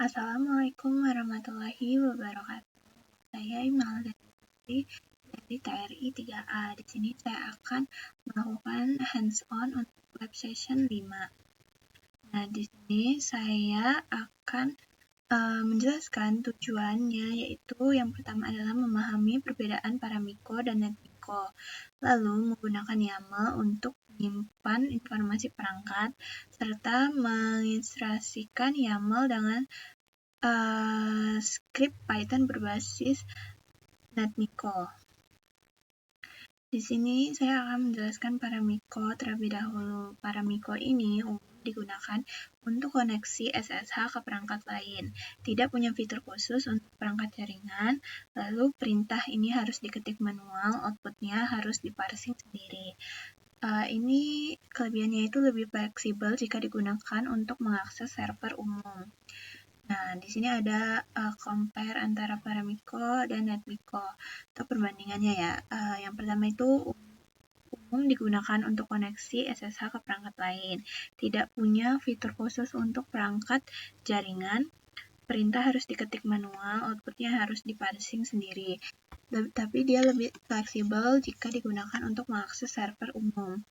Assalamualaikum warahmatullahi wabarakatuh. Saya Imelda dari TRI 3A. Di sini saya akan melakukan hands-on untuk lab session 5. Nah, di sini saya akan menjelaskan tujuannya, yaitu yang pertama adalah memahami perbedaan paramiko dan netmiko, lalu menggunakan YAML untuk menyimpan informasi perangkat, serta menginstruksikan YAML dengan script Python berbasis netmiko. Di sini saya akan menjelaskan paramiko terlebih dahulu. Paramiko ini digunakan untuk koneksi SSH ke perangkat lain. Tidak punya fitur khusus untuk perangkat jaringan, lalu perintah ini harus diketik manual, outputnya harus diparsing sendiri. Ini kelebihannya itu lebih fleksibel jika digunakan untuk mengakses server umum. Nah, di sini ada compare antara paramiko dan netmiko atau perbandingannya ya. Yang pertama itu umum digunakan untuk koneksi SSH ke perangkat lain. Tidak punya fitur khusus untuk perangkat jaringan. Perintah harus diketik manual, outputnya harus diparsing sendiri. Tapi dia lebih fleksibel jika digunakan untuk mengakses server umum.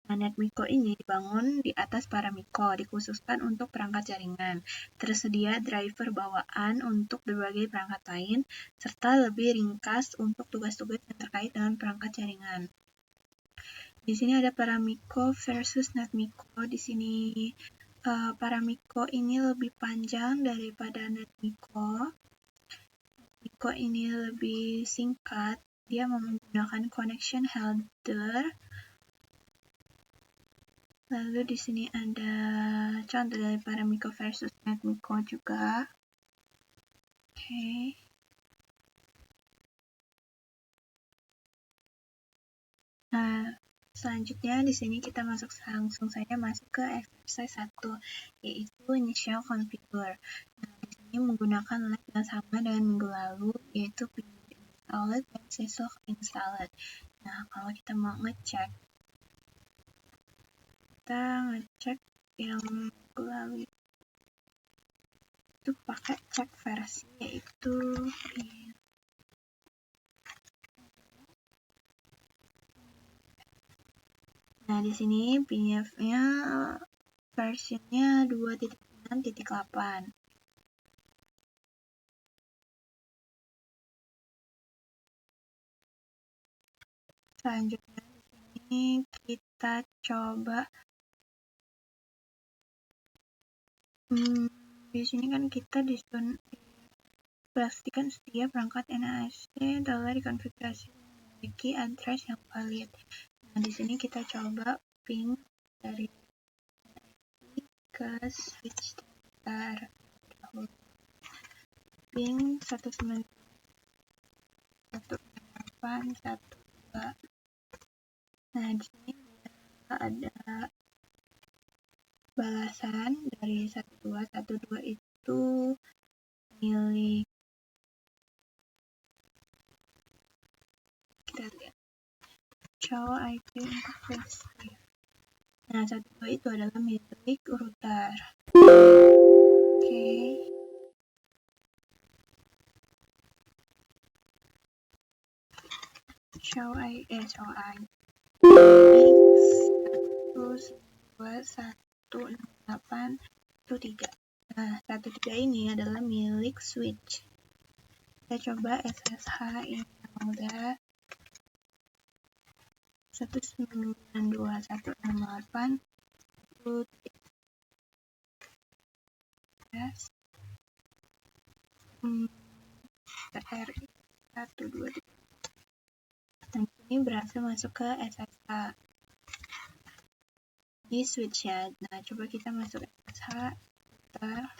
Nah, netmiko ini dibangun di atas paramiko, dikhususkan untuk perangkat jaringan. Tersedia driver bawaan untuk berbagai perangkat lain, serta lebih ringkas untuk tugas-tugas yang terkait dengan perangkat jaringan. Di sini ada paramiko versus netmiko. Di sini paramiko ini lebih panjang daripada netmiko. Netmiko ini lebih singkat. Dia menggunakan connection header. Lalu di sini ada contoh dari paramiko versus netmiko juga. Oke. Nah, selanjutnya di sini kita langsung saja masuk ke exercise 1, yaitu initial configure. Nah, di sini menggunakan lab yang sama dengan minggu lalu, yaitu pingin installed dan syslock installed. Nah, kalau kita mau ngecek, yang minggu lalu itu pakai cek versi, yaitu nah, di sini PDF-nya versionnya 2.6.8. Selanjutnya di sini kita coba di sini kan kita pastikan setiap perangkat NASD telah dikonfigurasi memiliki address yang valid. Nah, di sini kita coba ping dari ke switch terdaftar. Ping 192.168.1.2. Nah, di sini ada balasan dari 1212 itu milik, kita lihat show IP interface. Nah, 12 itu adalah milik router. Oke. Show I 1216813. Nah, 13 ini adalah milik switch. Kita coba SSH yang udah 192.168. TRI 123. Nah, ini berhasil masuk ke SSH di switch ya. Nah, coba kita masuk SSH, kita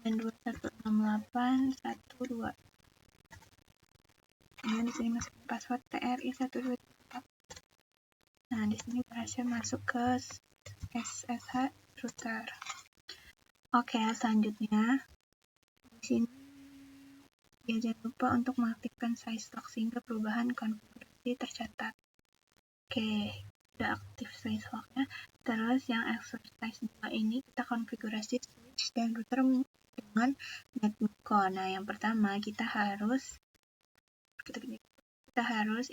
92.168.1.2. Kemudian di sini masuk password TRI 123. Nah, di sini berhasil masuk ke SSH router. Oke, selanjutnya di sini jangan lupa untuk mengaktifkan sizelock sehingga perubahan konfigurasi tercatat. Oke, udah aktif SpaceWalk-nya. Terus yang exercise 2 ini kita konfigurasi switch dan router dengan NetMiko. Nah, yang pertama kita harus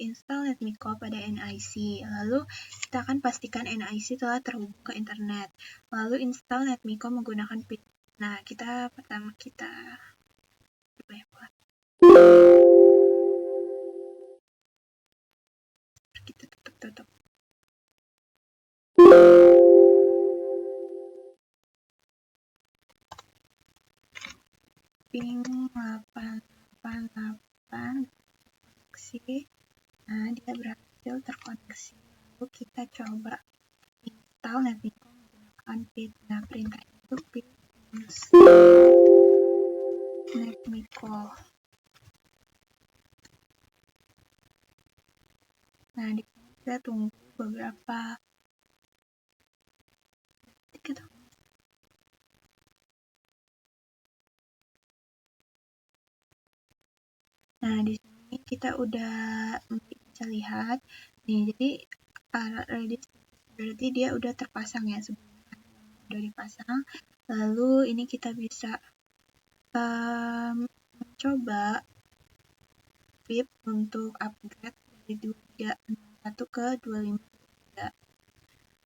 install NetMiko pada NIC. Lalu kita akan pastikan NIC telah terhubung ke internet. Lalu install NetMiko menggunakan pin. Nah, pertama kita tutup. Ping 888 koneksi. Nah, dia berhasil terkoneksi. Lalu kita coba install NetMiko menggunakan pin. Nah, perintah itu pin NetMiko. Nah, di sini kita tunggu beberapa detik. Nah, di sini kita udah bisa lihat nih, jadi ready berarti dia udah terpasang ya, sebelumnya udah dipasang. Lalu ini kita bisa mencoba pip untuk upgrade dari 2361 ke 2523.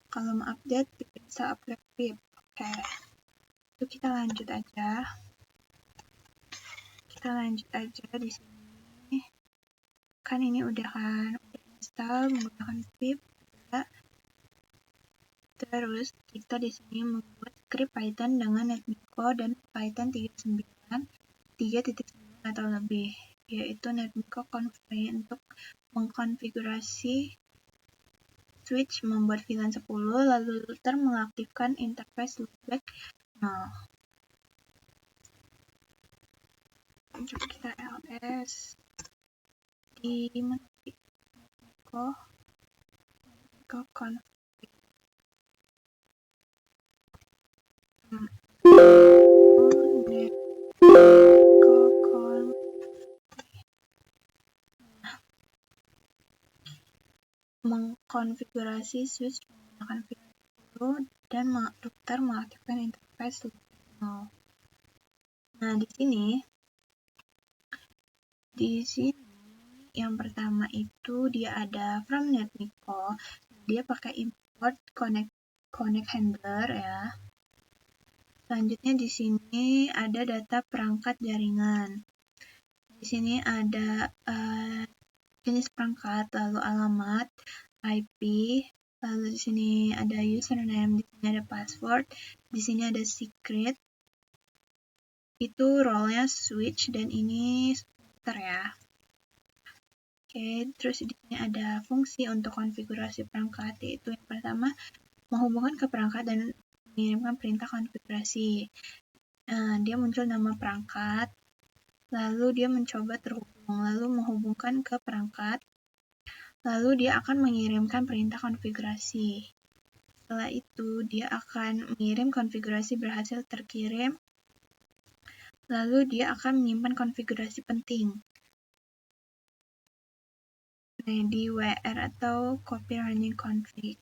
Kalau mau update bisa upgrade pip. Oke. Itu kita lanjut aja. Di sini. Kan ini udah install menggunakan pip. Terus kita di sini membuat script Python dengan NetMiko dan Python 3.9 atau lebih, yaitu NetMiko config untuk mengkonfigurasi switch, membuat VLAN 10, lalu router mengaktifkan interface loopback 0. Coba kita ls di NetMiko config. Mengkonfigurasi switch menggunakan VLAN 10 dan router mengaktifkan interface loopback 0. Nah, di sini yang pertama itu dia ada from NetMiko. Dia pakai import connect handler ya. Selanjutnya di sini ada data perangkat jaringan. Di sini ada jenis perangkat, lalu alamat, IP, lalu di sini ada username, di sini ada password, di sini ada secret. Itu role-nya switch dan ini router ya. Oke, terus di sini ada fungsi untuk konfigurasi perangkat, yaitu yang pertama menghubungkan ke perangkat dan mengirimkan perintah konfigurasi. Dia muncul nama perangkat, lalu dia mencoba terhubung, lalu menghubungkan ke perangkat, lalu dia akan mengirimkan perintah konfigurasi. Setelah itu, dia akan mengirim konfigurasi berhasil terkirim, lalu dia akan menyimpan konfigurasi penting. Nah, di WR atau copy running config.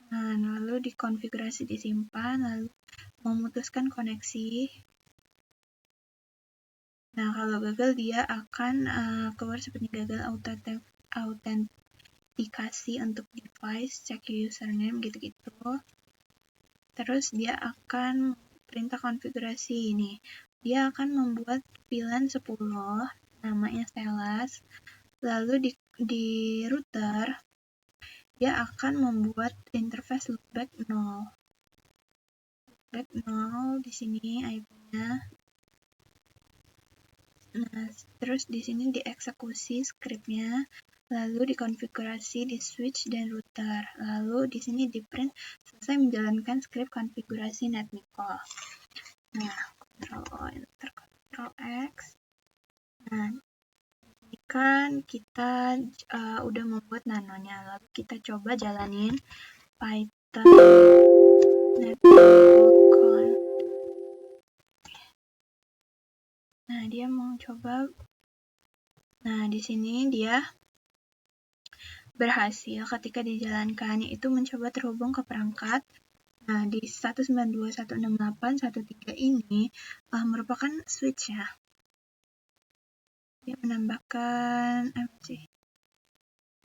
Nah, lalu dikonfigurasi disimpan, lalu memutuskan koneksi. Nah, kalau gagal dia akan keluar seperti gagal autentikasi untuk device, check username gitu-gitu. Terus dia akan perintah konfigurasi ini. Dia akan membuat VLAN 10, namanya Stelas. Lalu di router dia akan membuat interface loopback 0. Loopback 0 di sini IP-nya. Nah, terus di sini dieksekusi script-nya, lalu dikonfigurasi di switch dan router. Lalu di sini di print selesai menjalankan script konfigurasi NetMiko. Nah, Ctrl X. Nah, ini kan kita udah membuat nanonya, lalu kita coba jalanin Python NetMiko. Nah, dia mau coba. Nah, di sini dia berhasil ketika dijalankan, yaitu mencoba terhubung ke perangkat. Nah, di 192.168.1.3 ini merupakan switch ya. Dia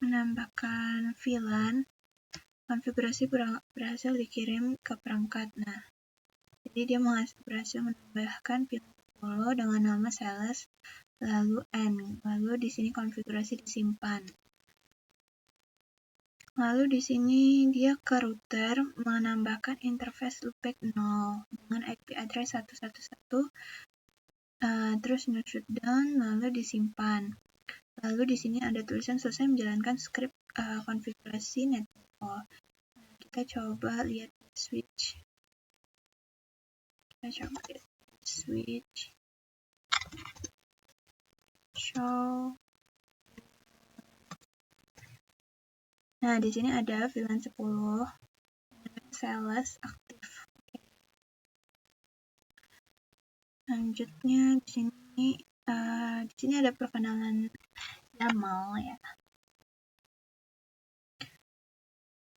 menambahkan VLAN, konfigurasi berhasil dikirim ke perangkat. Nah, jadi dia berhasil menambahkan VLAN 10 dengan nama sales, lalu N, lalu di sini konfigurasi disimpan. Lalu di sini dia ke router menambahkan interface loopback 0 dengan IP address 111, terus no shutdown, lalu disimpan. Lalu di sini ada tulisan selesai menjalankan script konfigurasi network. Nah, kita coba lihat switch. Show. Nah, di sini ada VLAN 10 sales aktif. Selanjutnya di sini ada perkenalan YAML ya.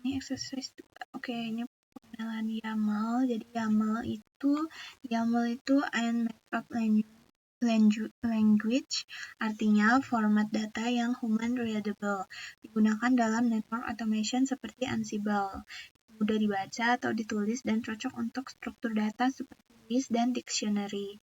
Ini exercise 2. Oke, ini perkenalan YAML. Jadi YAML itu iron markup language, artinya format data yang human readable, digunakan dalam network automation seperti Ansible, mudah dibaca atau ditulis dan cocok untuk struktur data seperti list dan dictionary.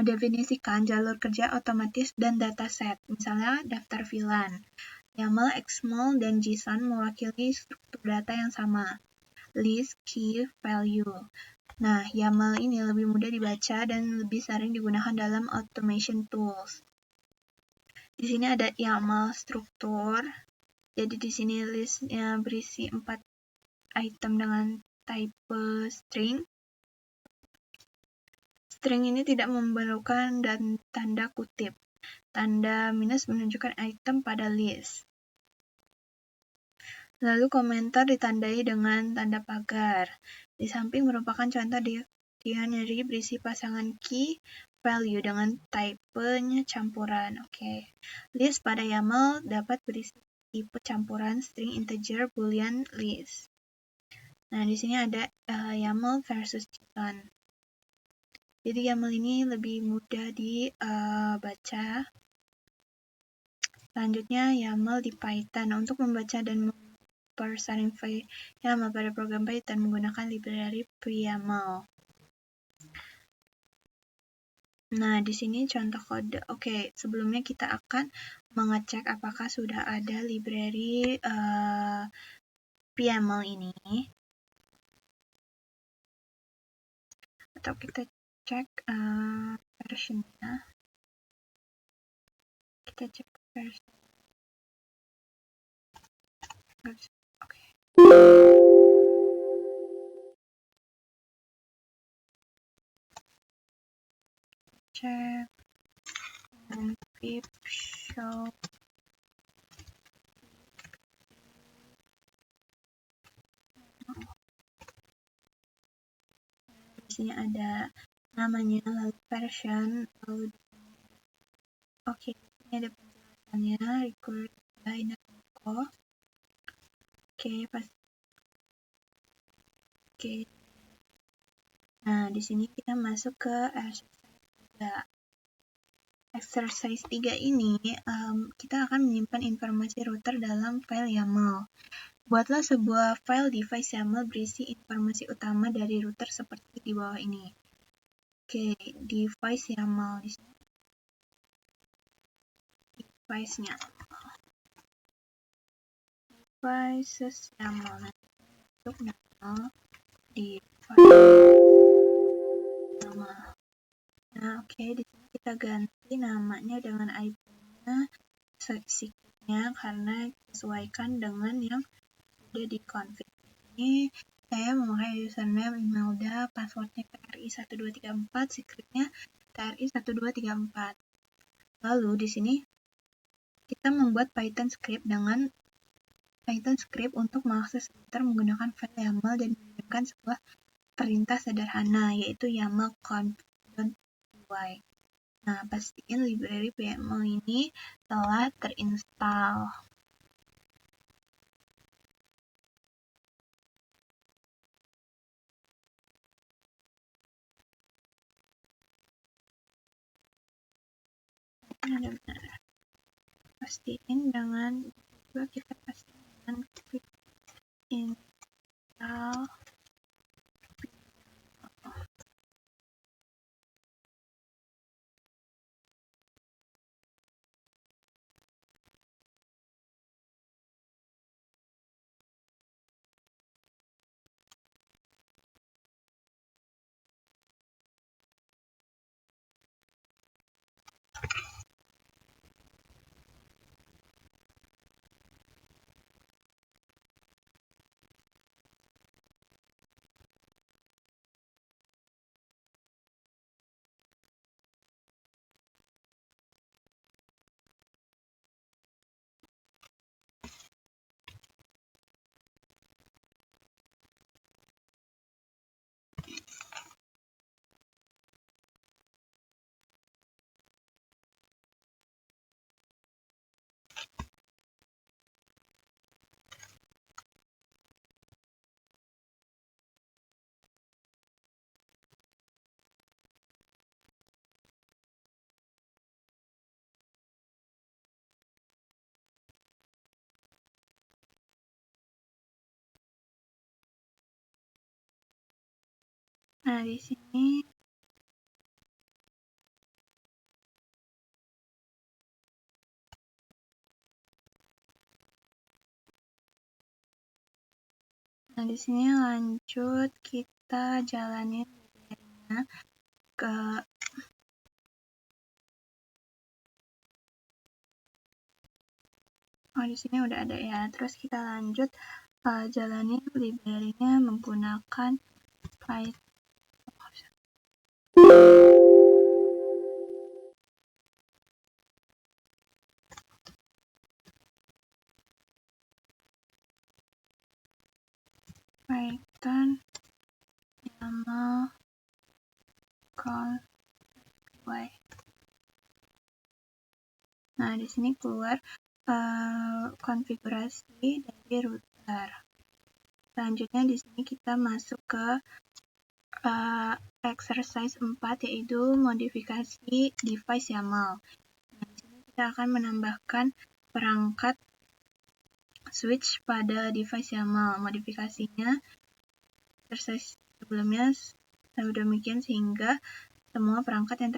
Mendefinisikan jalur kerja otomatis dan dataset, misalnya daftar VLAN. YAML, XML, dan JSON mewakili struktur data yang sama, list, key, value. Nah, YAML ini lebih mudah dibaca dan lebih sering digunakan dalam automation tools. Di sini ada YAML struktur. Jadi di sini listnya berisi 4 item dengan type string. String ini tidak memerlukan dan tanda kutip. Tanda minus menunjukkan item pada list. Lalu komentar ditandai dengan tanda pagar. Di samping merupakan contoh dictionary berisi pasangan key value dengan type-nya campuran. Oke. List pada YAML dapat berisi tipe campuran string, integer, boolean, list. Nah, di sini ada YAML versus JSON. Jadi YAML ini lebih mudah dibaca. Selanjutnya YAML di Python. Untuk membaca dan mempersaring YAML pada program Python menggunakan library PyYAML. Nah, di sini contoh kode. Oke, sebelumnya kita akan mengecek apakah sudah ada library PyYAML ini. Atau kita cek versionnya. Kita cek versi. Oke. Cek pip show. Di sini ada namanya, lalu version, lalu oke, ini ada penjelasannya, required by Netmiko. Oke. Nah, di sini kita masuk ke exercise 3 ini, kita akan menyimpan informasi router dalam file YAML. Buatlah sebuah file device YAML berisi informasi utama dari router seperti di bawah ini. Oke, device YAML di sini. Device-nya. Devices YAML. Untuk nama device YAML. Nah, oke, di sini kita ganti namanya dengan IP-nya, secretnya karena disesuaikan dengan yang sudah dikonfig. Ini saya memakai username Imelda, passwordnya TRI1234, secretnya TRI1234. Lalu di sini kita membuat Python script untuk mengakses router menggunakan file YAML dan mengirimkan sebuah perintah sederhana, yaitu YAML conf.py. Nah, pastiin library PyYAML ini telah terinstall. pastiin dengan juga kita pastiin dengan klik install. Nah, di sini lanjut kita jalanin library-nya ke di sini udah ada ya. Terus kita lanjut jalanin library-nya menggunakan Python. YAML config. Nah, di sini keluar konfigurasi dari router. Selanjutnya di sini kita masuk ke exercise 4, yaitu modifikasi device YAML. Nah, di sini kita akan menambahkan perangkat switch pada device YAML. Modifikasinya exercise sebelumnya sudah demikian sehingga semua perangkat yang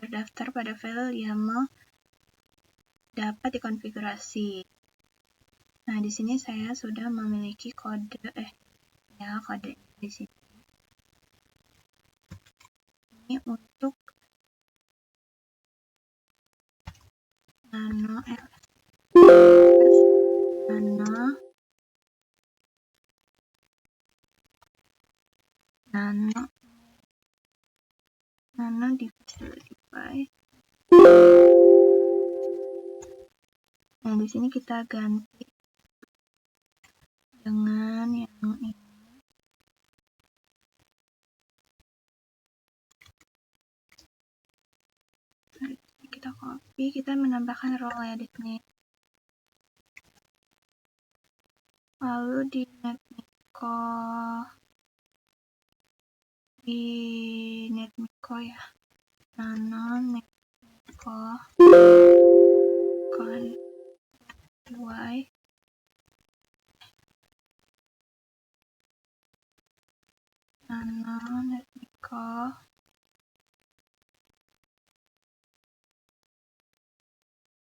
terdaftar pada file YAML dapat dikonfigurasi. Nah, di sini saya sudah memiliki kode di sini. Ini untuk nano device. Nah, di sini kita ganti dengan yang ini. Nah, kita copy, kita menambahkan role edit-nya. Lalu di netmiko ya. Nano netmiko config. Nano netmiko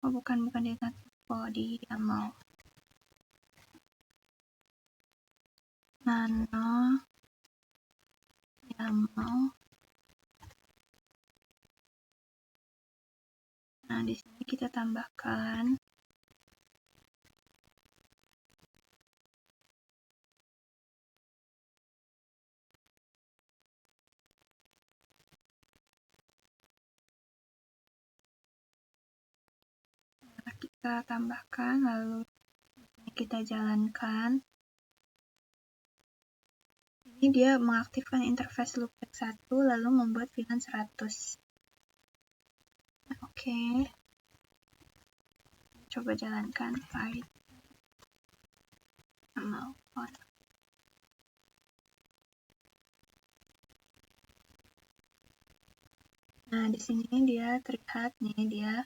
bukan di netmiko, di YAML. Nano YAML. Nah, di sini kita tambahkan lalu kita jalankan. Ini dia mengaktifkan interface loopback 1 lalu membuat VLAN 100. Oke. Coba jalankan Python. Nah, di sini dia terlihat nih, dia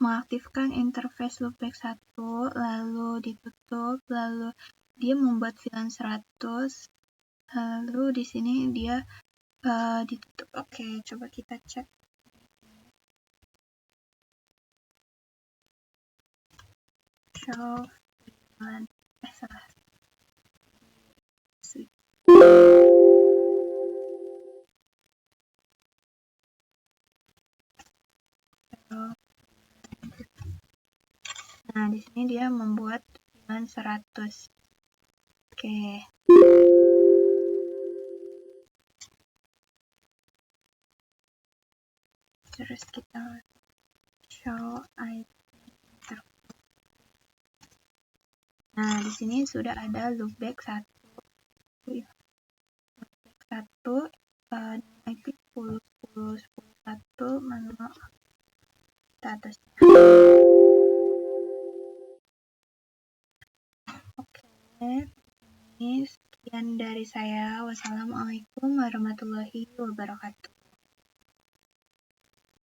mengaktifkan interface loopback 1, lalu ditutup, lalu dia membuat VLAN 100, lalu di sini dia ditutup. Oke, coba kita cek. Show VLAN, salah. Switch. Nah, di sini dia membuat VLAN 100. Oke. Terus kita show IP interface. Nah, di sini sudah ada loopback 1. Loopback 1 IP 10.10.10.1 manual statusnya. Oke, ini sekian dari saya. Wassalamualaikum warahmatullahi wabarakatuh.